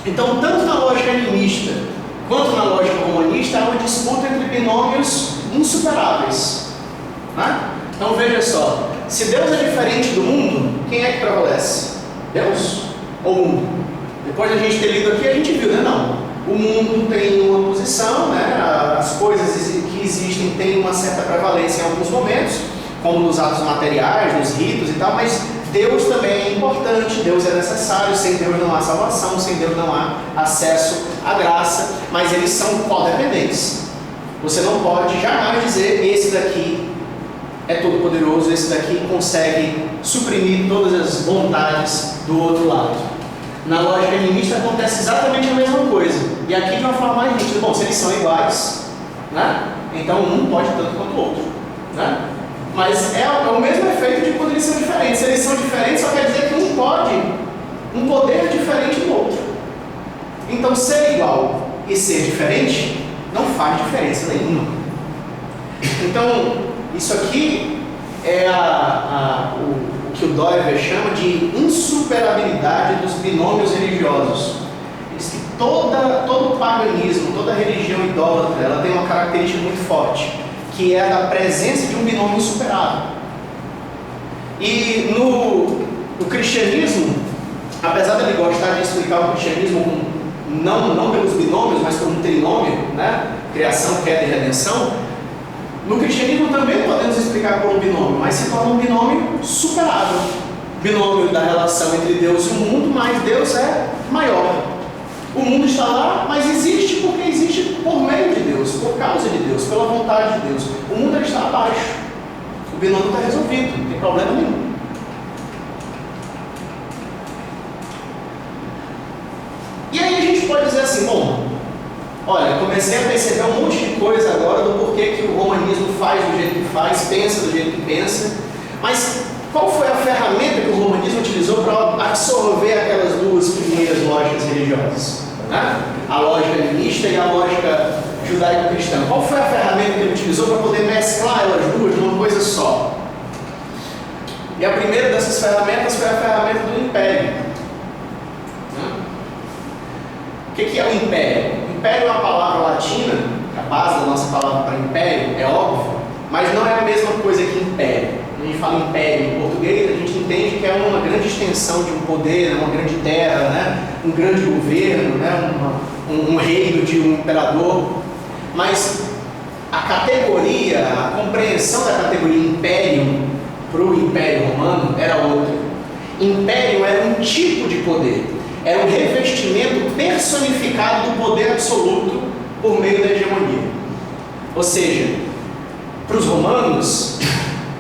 Então, tanto na lógica animista, quanto na lógica romanista, há uma disputa entre binômios insuperáveis, né? Então veja só, se Deus é diferente do mundo, quem é que prevalece? Deus ou o mundo? Depois da gente ter lido aqui, a gente viu, né? Não. O mundo tem uma posição, né? As coisas que existem têm uma certa prevalência em alguns momentos, como nos atos materiais, nos ritos e tal, mas Deus também é importante, Deus é necessário, sem Deus não há salvação, sem Deus não há acesso à graça, mas eles são codependentes. Você não pode jamais dizer, esse daqui é todo poderoso, esse daqui consegue suprimir todas as vontades do outro lado. Na lógica animista acontece exatamente a mesma coisa. E aqui de uma forma mais nítida. Bom, se eles são iguais, né? Então um pode tanto quanto o outro, né? Mas é o mesmo efeito de quando eles são diferentes. Se eles são diferentes, só quer dizer que um pode um poder diferente do outro. Então ser igual e ser diferente não faz diferença nenhuma. Então isso aqui é o que o Doiver chama de insuperabilidade dos binômios religiosos. Ele diz que todo paganismo, toda religião idólatra, ela tem uma característica muito forte, que é a da presença de um binômio insuperável. E no cristianismo, apesar de ele gostar de explicar o cristianismo não pelos binômios, mas por um trinômio, né? Criação, queda e redenção, no cristianismo também podemos explicar por um binômio, mas se torna um binômio superável. Binômio da relação entre Deus e o mundo, mas Deus é maior. O mundo está lá, mas existe porque existe por meio de Deus, por causa de Deus, pela vontade de Deus. O mundo ele está abaixo. O binômio está resolvido, não tem problema nenhum. E aí a gente pode dizer assim, bom, olha, comecei a perceber um monte de coisa agora do porquê que o romanismo faz do jeito que faz, pensa do jeito que pensa, mas qual foi a ferramenta que o romanismo utilizou para absorver aquelas duas primeiras lógicas religiosas? né? A lógica helenista e a lógica judaico-cristã. Qual foi a ferramenta que ele utilizou para poder mesclar elas duas numa coisa só? E a primeira dessas ferramentas foi a ferramenta do império. O que é o império? Império é uma palavra latina, a base da nossa palavra para império, é óbvio, mas não é a mesma coisa que império. Quando a gente fala império em português, a gente entende que é uma grande extensão de um poder, uma grande terra, né? Um grande governo, né? um reino de um imperador. Mas a categoria, a compreensão da categoria império para o Império Romano era outra. Império era um tipo de poder, era um revestimento personificado do poder absoluto por meio da hegemonia. Ou seja, para os romanos,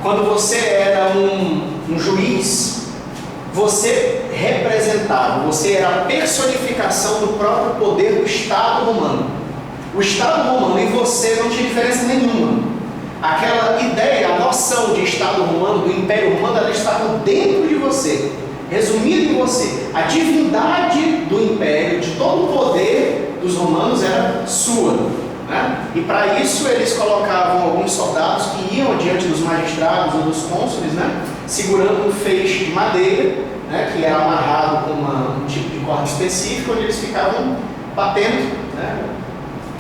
quando você era um juiz, você representava, você era a personificação do próprio poder do Estado romano. O Estado romano e você não tinha diferença nenhuma. Aquela ideia, a noção de Estado romano, do Império Romano, ela estava dentro de você, resumida em você. A divindade do Império, de todo o poder dos romanos era sua, né? E para isso eles colocavam alguns soldados que iam diante dos magistrados ou dos cônsules, né? Segurando um feixe de madeira, né? Que era amarrado com um tipo de corda específica, onde eles ficavam batendo, né?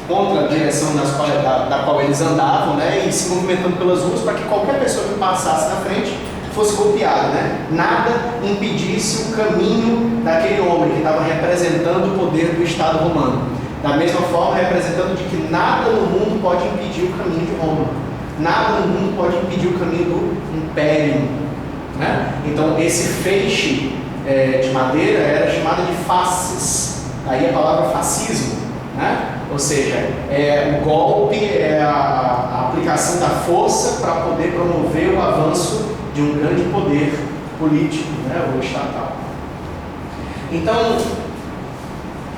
Contra a direção da qual eles andavam, né, e se movimentando pelas ruas para que qualquer pessoa que passasse na frente fosse golpeada, né? Nada impedisse o caminho daquele homem que estava representando o poder do Estado romano. Da mesma forma, representando de que nada no mundo pode impedir o caminho de Roma. Nada no mundo pode impedir o caminho do Império, né? Então, esse feixe de madeira era chamado de fasces. Daí a palavra fascismo, né? Ou seja, o golpe é a aplicação da força para poder promover o avanço de um grande poder político, né, ou estatal. Então,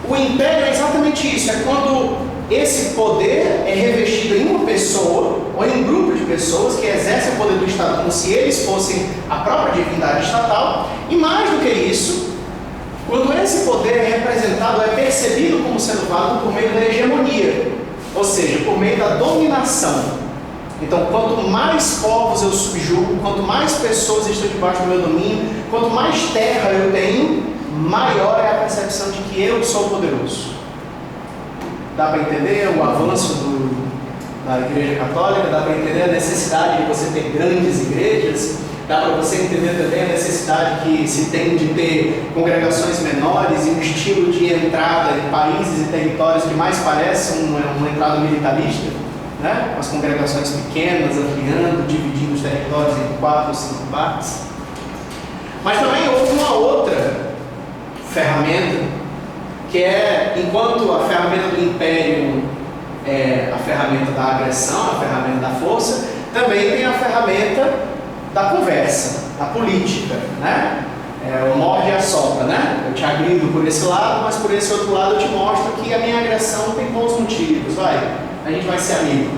o império é exatamente isso, é quando esse poder é revestido em uma pessoa ou em um grupo de pessoas que exercem o poder do Estado como se eles fossem a própria divindade estatal, e mais do que isso, quando esse poder é representado, é percebido como sendo válido por meio da hegemonia, ou seja, por meio da dominação. Então, quanto mais povos eu subjugo, quanto mais pessoas estão debaixo do meu domínio, quanto mais terra eu tenho, maior é a percepção de que eu sou poderoso. Dá para entender o avanço da Igreja Católica? Dá para entender a necessidade de você ter grandes igrejas? Dá para você entender também a necessidade que se tem de ter congregações menores e um estilo de entrada em países e territórios que mais parece uma entrada militarista, né? As congregações pequenas, ampliando, dividindo os territórios em 4 ou 5 partes. Mas também houve uma outra ferramenta, que é, enquanto a ferramenta do império é a ferramenta da agressão, a ferramenta da força, também tem a ferramenta da conversa, da política, né? O morde e assopra, né? Eu te agrido por esse lado, mas por esse outro lado eu te mostro que a minha agressão tem bons motivos, a gente vai ser amigo.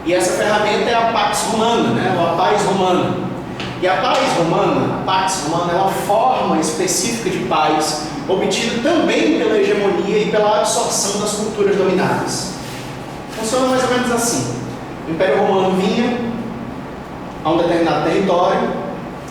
E essa ferramenta é a Pax Romana, né? Ou a Paz Romana. E a Paz Romana, a Pax Romana, é uma forma específica de paz, obtida também pela hegemonia e pela absorção das culturas dominadas. Funciona mais ou menos assim. O Império Romano vinha a um determinado território,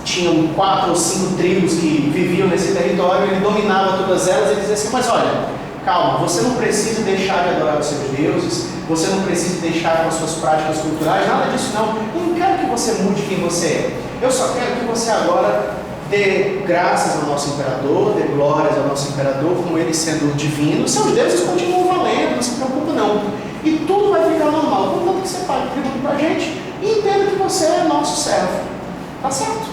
tinham 4 ou 5 tribos que viviam nesse território, ele dominava todas elas e dizia assim, mas olha, calma, você não precisa deixar de adorar os seus deuses, você não precisa deixar com as suas práticas culturais, nada disso não. Eu não quero que você mude quem você é, eu só quero que você agora dê graças ao nosso imperador, dê glórias ao nosso imperador, como ele sendo divino, seus deuses continuam valendo, não se preocupa não. E tudo vai ficar normal, contanto que você pague tributo pra gente e entenda que você é nosso servo. Tá certo?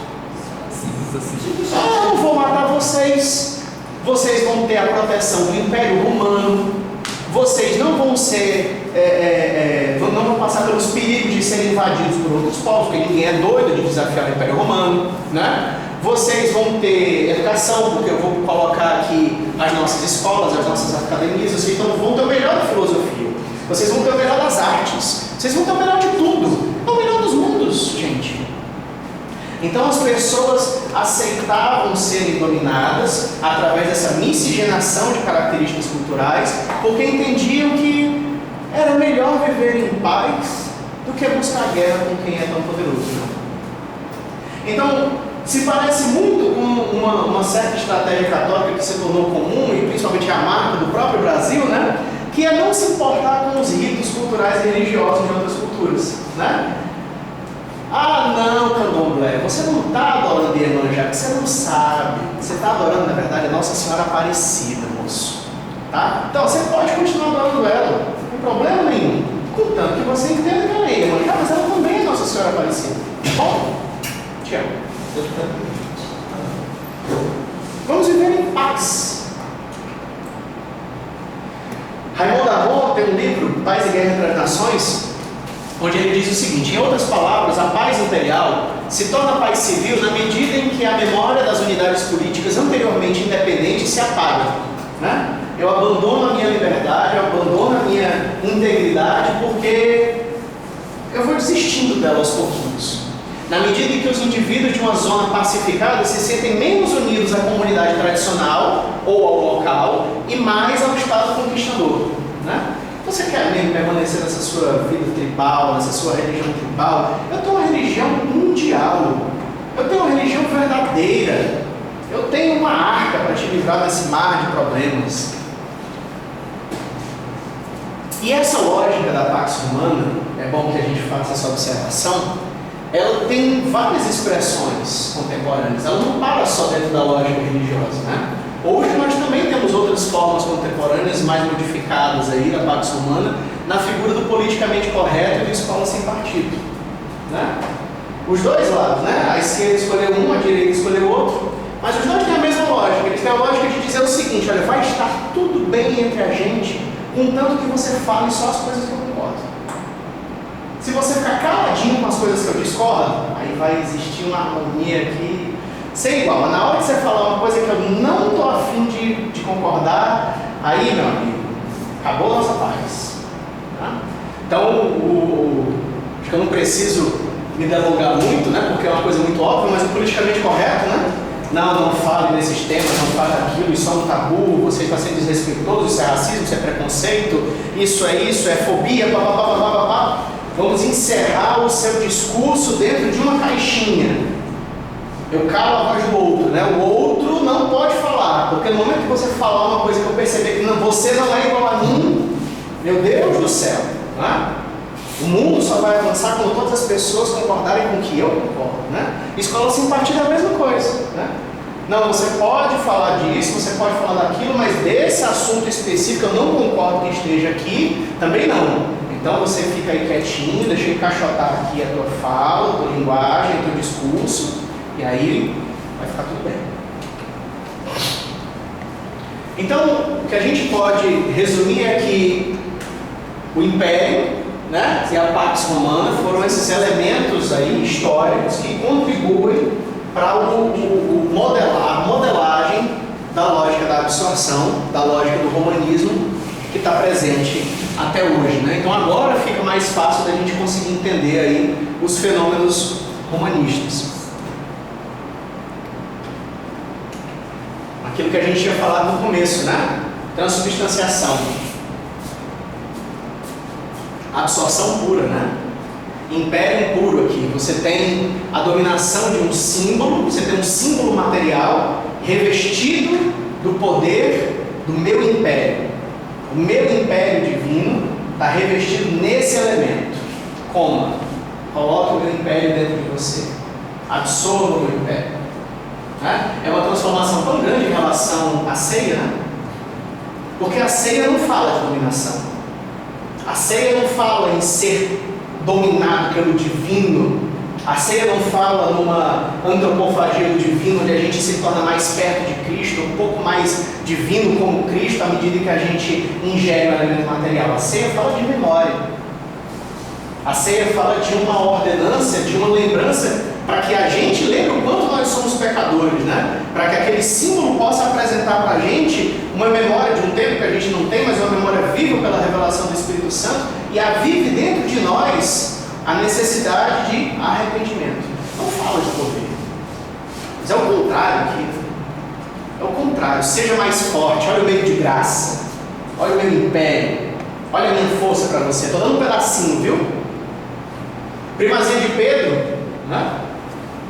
Eu não vou matar vocês. Vocês vão ter a proteção do Império Romano. Vocês não vão ser, não vão passar pelos perigos de serem invadidos por outros povos, porque ninguém é doido de desafiar o Império Romano, né? Vocês vão ter educação, porque eu vou colocar aqui as nossas escolas, as nossas academias. Vocês vão ter o melhor da filosofia. Vocês vão ter o melhor das artes. Vocês vão ter o melhor de tudo. É o melhor dos mundos, gente. Então as pessoas aceitavam serem dominadas através dessa miscigenação de características culturais, porque entendiam que era melhor viver em paz do que buscar guerra com quem é tão poderoso. Né? Então, se parece muito com uma certa estratégia católica que se tornou comum, e principalmente a marca do próprio Brasil, né? Que é não se importar com os ritos culturais e religiosos de outras culturas. Né? Ah, não, candomblé, você não está adorando Iemanjá, porque você não sabe. Você está adorando, na verdade, a Nossa Senhora Aparecida, moço. Tá? Então, você pode continuar adorando ela, não tem problema nenhum. Contanto que você entenda que ela é Iemanjá, mas ela também é Nossa Senhora Aparecida. Bom, te amo. Vamos viver em paz. Raimundo Aron tem um livro, Paz e Guerra entre as Nações, onde ele diz o seguinte: em outras palavras, a paz imperial se torna paz civil na medida em que a memória das unidades políticas anteriormente independentes se apaga. Né? Eu abandono a minha liberdade, eu abandono a minha integridade, porque eu vou desistindo dela aos pouquinhos. Na medida em que os indivíduos de uma zona pacificada se sentem menos unidos à comunidade tradicional ou ao local e mais ao Estado conquistador. Né? Você quer mesmo permanecer nessa sua vida tribal, nessa sua religião tribal? Eu tenho uma religião mundial. Eu tenho uma religião verdadeira. Eu tenho uma arca para te livrar desse mar de problemas. E essa lógica da Pax Romana, é bom que a gente faça essa observação, ela tem várias expressões contemporâneas. Ela não para só dentro da lógica religiosa. Né? Hoje nós também temos outras formas contemporâneas mais modificadas aí da Pax Romana na figura do politicamente correto e da escola sem partido. Né? Os dois lados, né? A esquerda escolheu um, a direita escolheu outro, mas os dois têm a mesma lógica. Eles têm a lógica de dizer o seguinte: olha, vai estar tudo bem entre a gente, contanto que você fale só as coisas que eu concordo. Se você ficar caladinho com as coisas que eu discordo, aí vai existir uma harmonia aqui sem igual. Mas na hora de você falar uma coisa que eu não estou afim de concordar, aí, meu amigo, acabou a nossa paz. Tá? Então, acho que eu não preciso me delongar muito, né, porque é uma coisa muito óbvia, mas o politicamente correto, né? Não fale desses temas, não fale daquilo, isso é um tabu, você está sendo desrespeitoso, isso é racismo, isso é preconceito, isso é fobia, blá. Vamos encerrar o seu discurso dentro de uma caixinha. Eu calo a voz do outro, né? O outro não pode falar, porque no momento que você falar uma coisa que eu perceber que você não é igual a mim, meu Deus do céu, né? O mundo só vai avançar quando todas as pessoas concordarem com o que eu concordo, né? Escola sem partido é a mesma coisa, né? Não, você pode falar disso, você pode falar daquilo, mas desse assunto específico eu não concordo que esteja aqui, também não. Então você fica aí quietinho, deixa eu encaixotar aqui a tua fala, a tua linguagem, o teu discurso, e aí vai ficar tudo bem. Então, o que a gente pode resumir é que o Império, né, e a Pax Romana foram esses elementos aí históricos que contribuem para a modelagem da lógica da absorção, da lógica do romanismo que está presente até hoje, né? Então agora fica mais fácil da gente conseguir entender aí os fenômenos romanistas. Aquilo que a gente tinha falado no começo, né? Transubstanciação. Absorção pura, né? Império puro aqui. Você tem a dominação de um símbolo, você tem um símbolo material revestido do poder do meu império. O meu império divino está revestido nesse elemento. Coma, coloque o meu império dentro de você. Absorva o meu império. Né? É uma transformação tão grande em relação à ceia, né? Porque a ceia não fala de dominação. A ceia não fala em ser dominado pelo divino. A ceia não fala numa antropofagia do divino, onde a gente se torna mais perto de Cristo, um pouco mais divino como Cristo, à medida que a gente ingere o elemento material. A ceia fala de memória. A ceia fala de uma ordenância, de uma lembrança, para que a gente lembre o quanto nós somos pecadores, né? Para que aquele símbolo possa apresentar para a gente uma memória de um tempo que a gente não tem, mas uma memória viva pela revelação do Espírito Santo, e avive dentro de nós a necessidade de arrependimento. Não fala de poder. Mas é o contrário aqui. É o contrário. Seja mais forte. Olha o meio de graça. Olha o meu império. Olha a minha força para você. Estou dando um pedacinho, viu? Primazia de Pedro, né?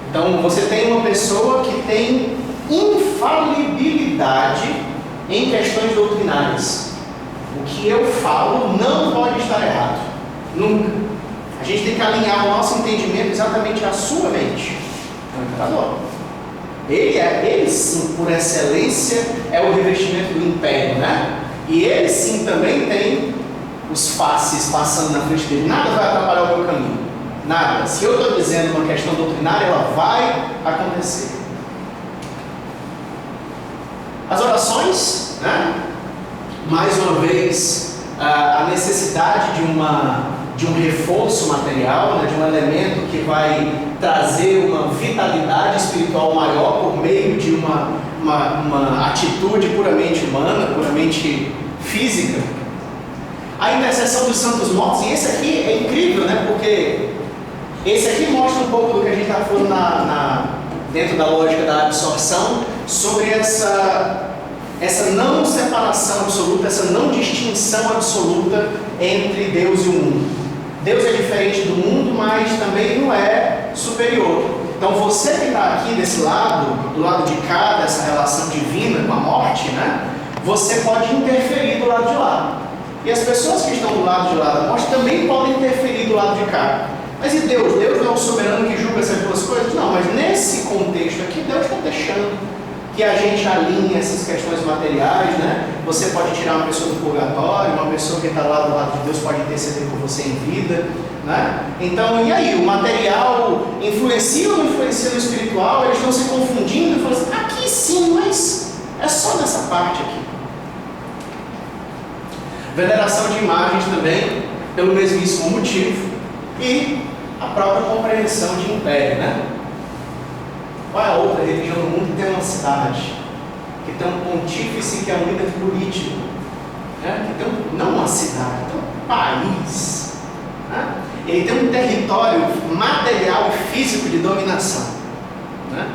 Então você tem uma pessoa que tem infalibilidade em questões doutrinárias. O que eu falo não pode estar errado. Nunca. A gente tem que alinhar o nosso entendimento exatamente à sua mente. É o imperador. Ele sim, por excelência, é o revestimento do império, né? E ele sim também tem os faces passando na frente dele. Nada vai atrapalhar o meu caminho. Nada. Se eu estou dizendo uma questão doutrinária, ela vai acontecer. As orações, né? Mais uma vez, a necessidade de um reforço material, né? De um elemento que vai trazer uma vitalidade espiritual maior por meio de uma atitude puramente humana, puramente física. A intercessão dos santos mortos, e esse aqui é incrível, né? Porque esse aqui mostra um pouco do que a gente está falando dentro da lógica da absorção, sobre essa não separação absoluta, essa não distinção absoluta entre Deus e o mundo. Deus é diferente do mundo, mas também não é superior. Então você que está aqui desse lado, do lado de cá, dessa relação divina com a morte, né? Você pode interferir do lado de lá. E as pessoas que estão do lado de lá da morte também podem interferir do lado de cá. Mas e Deus? Deus não é o soberano que julga essas duas coisas? Não, mas nesse contexto aqui, Deus está deixando que a gente alinhe essas questões materiais, né? Você pode tirar uma pessoa do purgatório, uma pessoa que está lá do lado de Deus pode interceder por você em vida, né? Então, e aí? O material influencia ou não influencia no espiritual? Eles estão se confundindo e falando assim, aqui sim, mas é só nessa parte aqui. Veneração de imagens também, pelo mesmíssimo motivo, e a própria compreensão de império, né? Qual é a outra religião do mundo que tem uma cidade, que tem um pontífice que é um líder político, né? Que tem não uma cidade, tem um país, né? Ele tem um território material e físico de dominação, né?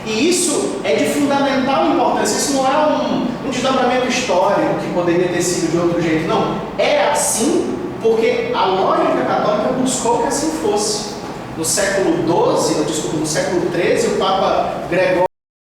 E isso é de fundamental importância. Isso não é um desdobramento histórico que poderia ter sido de outro jeito, não. É assim porque a lógica católica buscou que assim fosse. No século XIII, no século XIII, o Papa Gregório